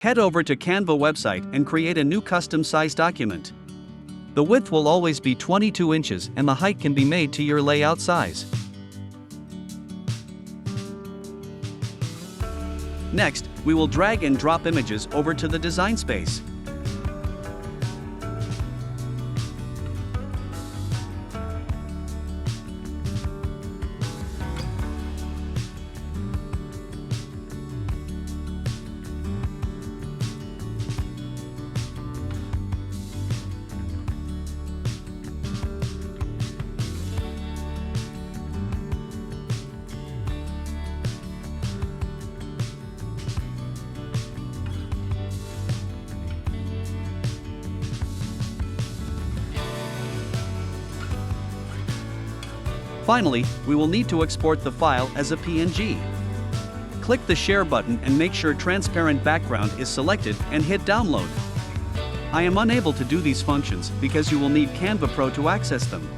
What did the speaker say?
Head over to Canva website and create a new custom size document. The width will always be 22 inches and the height can be made to your layout size. Next, we will drag and drop images over to the design space. Finally, we will need to export the file as a PNG. Click the Share button and make sure Transparent Background is selected and hit Download. I am unable to do these functions because you will need Canva Pro to access them.